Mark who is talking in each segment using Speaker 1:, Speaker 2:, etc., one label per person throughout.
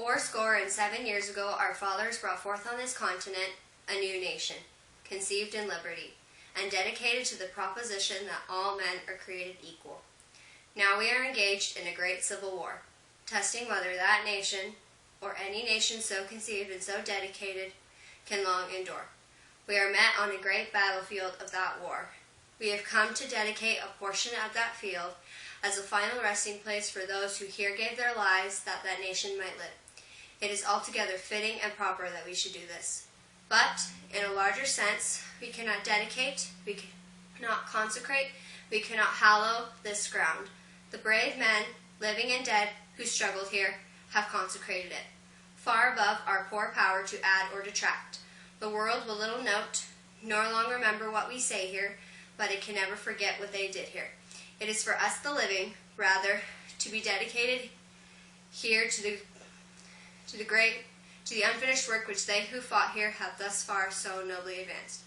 Speaker 1: 407 years ago, our fathers brought forth on this continent a new nation, conceived in liberty, and dedicated to the proposition that all men are created equal. Now we are engaged in a great civil war, testing whether that nation, or any nation so conceived and so dedicated, can long endure. We are met on a great battlefield of that war. We have come to dedicate a portion of that field as a final resting place for those who here gave their lives that that nation might live. It is altogether fitting and proper that we should do this. But, in a larger sense, we cannot dedicate, we cannot consecrate, we cannot hallow this ground. The brave men, living and dead, who struggled here, have consecrated it, far above our poor power to add or detract. The world will little note, nor long remember what we say here, but it can never forget what they did here. It is for us the living, rather, to be dedicated here to the unfinished work which they who fought here have thus far so nobly advanced.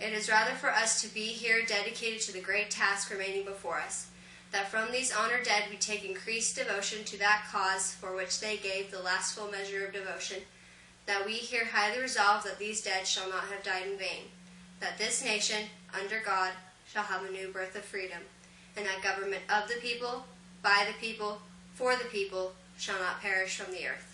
Speaker 1: It is rather for us to be here dedicated to the great task remaining before us, that from these honored dead we take increased devotion to that cause for which they gave the last full measure of devotion, that we here highly resolve that these dead shall not have died in vain, that this nation, under God, shall have a new birth of freedom, and that government of the people, by the people, for the people, shall not perish from the earth.